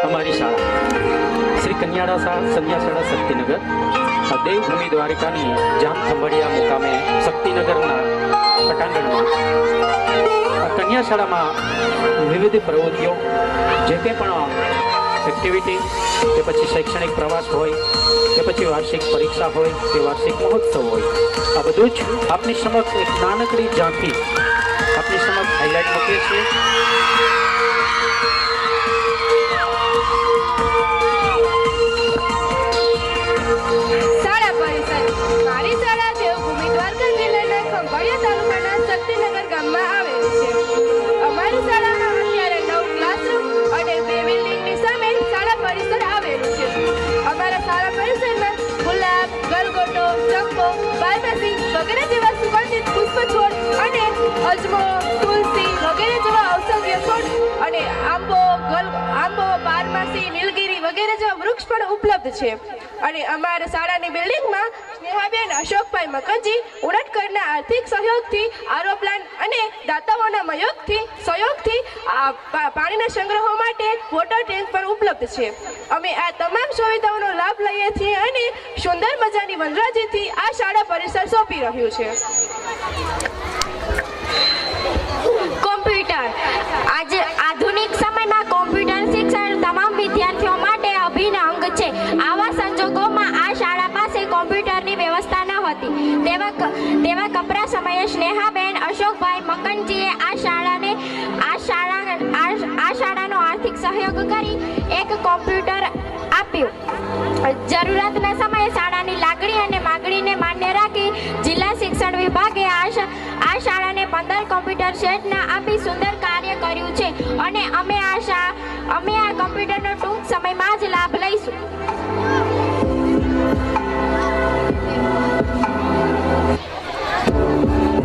અમારી શાળા શ્રી કન્યાડા સંન્યાસાળા શક્તિનગર દેવભૂમિ દ્વારિકાની જામ ખંભાળિયા મુકામે શક્તિનગરના પટાંગણમાં કન્યાશાળામાં વિવિધ પ્રવૃત્તિઓ જે કંઈ પણ એક્ટિવિટી કે પછી શૈક્ષણિક પ્રવાસ હોય કે પછી વાર્ષિક પરીક્ષા હોય કે વાર્ષિક મહોત્સવ હોય, આ બધું જ આપની સમક્ષ એક નાનકડી ઝાંખી આપની સમક્ષ હાઇલાઇટ મૂકીએ છીએ. શાળા પરિસર. મારી શાળા દેવભૂમિ દ્વારકા જિલ્લાના ખંભાળિયા તાલુકાના શક્તિનગર ગામમાં આવેલી છે. અમારી શાળામાં અત્યારે 9 ક્લાસરૂમ અને 2 બિલ્ડિંગની સામે શાળા પરિસર આવેલું છે. અમારા શાળા પરિસરમાં ગુલાબ, ગલગોટો, ચંપો, બારમાસી વગેરે જેવા સુગંધિત પુષ્પ છોડ અને અજમો, તુલસી વગેરે જેવા ઔષધીય છોડ અને આંબો, બારમાસી, નીલગિરી વગેરે જેવા વૃક્ષ પણ ઉપલબ્ધ છે. અને અમારા શાળાની બિલ્ડિંગમાં સ્નેહાબેન અશોકભાઈ મકનજી ઉડટકરના આર્થિક સહયોગથી આરો પ્લાન્ટ અને દાતાઓના સહયોગથી પાણીના સંગ્રહો માટે વોટર ટેન્ક પણ ઉપલબ્ધ છે. અમે આ તમામ સુવિધાઓનો લાભ લઈએ છીએ અને સુંદર મજાની વનરાજીથી આ શાળા પરિસર સોંપી રહ્યું છે. કોમ્પ્યુટર. આજે આધુનિક સમયમાં કોમ્પ્યુટર શિક્ષણ તમામ વિદ્યાર્થીઓ માટે અભિન્ન અંગ છે. આવા સંજોગોમાં આ શાળા પાસે કોમ્પ્યુટરની વ્યવસ્થા ન હતી. તેવા કપરા સમયે સ્નેહાબેન અશોકભાઈ મકનજીએ આ શાળાનો આર્થિક સહયોગ કરી એક કોમ્પ્યુટર આપ્યું. જરૂરિયાતના સમયે શાળાની લાગણી અને માગણીને માન્ય રાખી જિલ્લા શિક્ષણ વિભાગે આ શાળાને 15 કોમ્પ્યુટર સેટના આપી સુંદર કાર્ય કર્યું છે અને અમે આ કોમ્પ્યુટરનો ટૂંક સમયમાં જ લાભ લઈશું.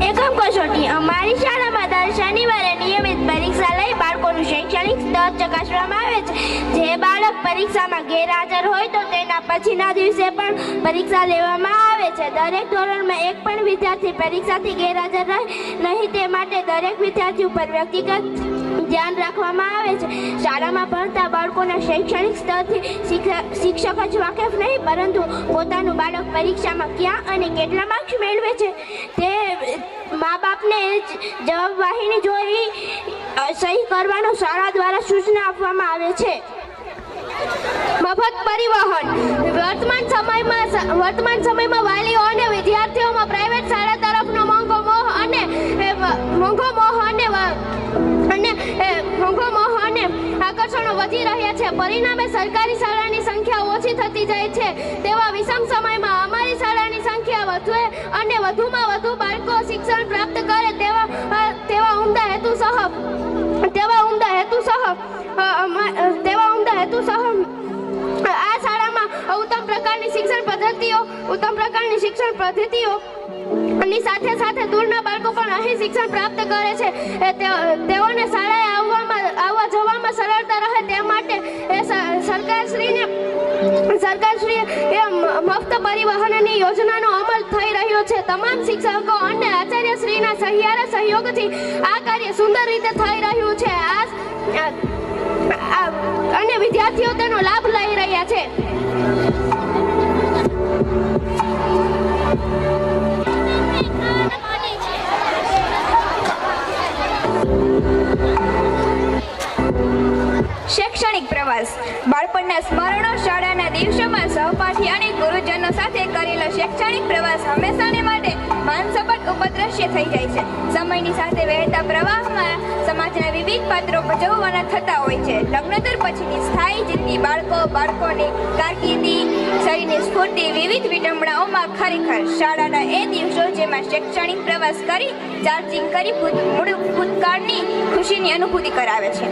એકમ કસોટી. અમારી શાળામાં દર શનિવારે નિયમિત પરીક્ષા લઈ બાળકોનું શૈક્ષણિક સ્તર ચકાસવામાં આવે છે. જે બાળક પરીક્ષામાં ગેરહાજર હોય તો તેના પછીના દિવસે પણ પરીક્ષા લેવામાં આવે છે. દરેક ધોરણમાં એક પણ વિદ્યાર્થી પરીક્ષાથી ગેરહાજર રહે નહીં તે માટે દરેક વિદ્યાર્થી ઉપર વ્યક્તિગત ધ્યાન રાખવામાં આવે છે. શાળામાં ભણતા બાળકોના શૈક્ષણિક સ્તરથી શિક્ષક જ વાકેફ નહીં પરંતુ પોતાનું બાળક પરીક્ષામાં ક્યાં અને કેટલા માર્ક્સ મેળવે છે તે મા બાપને જવાબવાહિની જોઈ સહી કરવાનો શાળા દ્વારા સૂચના આપવામાં આવે છે. મફત પરિવહન. વર્તમાન સમયમાં વાલીઓ અને વિદ્યાર્થીઓમાં પ્રાઇવેટ શાળા તરફનો મોંઘો મોહ અને આકર્ષણો વધી રહ્યા છે. પરિણામે સરકારી શાળાની સંખ્યા ઓછી થતી જાય છે. તેવા વિષમ સમયમાં અમારી શાળાની સંખ્યા વધે અને વધુમાં વધુ બાળકો શિક્ષણ પ્રાપ્ત કરે તેવા ઉમદા હેતુ સહ આ શાળામાં ઉત્તમ પ્રકારની શિક્ષણ પદ્ધતિઓ ની સાથે સાથે દૂરના બાળકો પણ અહીં શિક્ષણ પ્રાપ્ત કરે છે. તેઓને શાળાએ આવવા જવામાં સરળતા રહે તે માટે સરકારશ્રીએ મફત પરિવહનની યોજનાનો અમલ થઈ રહ્યો છે. તમામ શિક્ષકો અને આચાર્યશ્રીના સહયોગથી આ કાર્ય સુંદર રીતે થઈ રહ્યું છે અને વિદ્યાર્થીઓ તેનો લાભ લઈ રહ્યા છે. શૈક્ષણિક પ્રવાસ. બાળપણના સ્મરણો. શાળાના દિવસોમાં સહપાઠી અને ગુરુજનો સાથે કરેલો શૈક્ષણિક પ્રવાસ હંમેશાને માટે માનસપાટ ઉપદ્રશ્ય થઈ જાય છે. સમયની સાથે વહેતા પ્રવાહમાં સમાજના વિવિધ પાત્રો ભજવવાના થતા હોય છે. લગ્નોત્તર પછીની સ્થાયી જિંદગી બાળકોની કારકિર્દી, શરીરની સ્ફૂર્તિ, વિવિધ વિડંબણાઓમાં ખરેખર શાળાના એ દિવસો જેમાં શૈક્ષણિક પ્રવાસ કરી ચાર્જિંગ કરી ભૂતકાળની ખુશીની અનુભૂતિ કરાવે છે.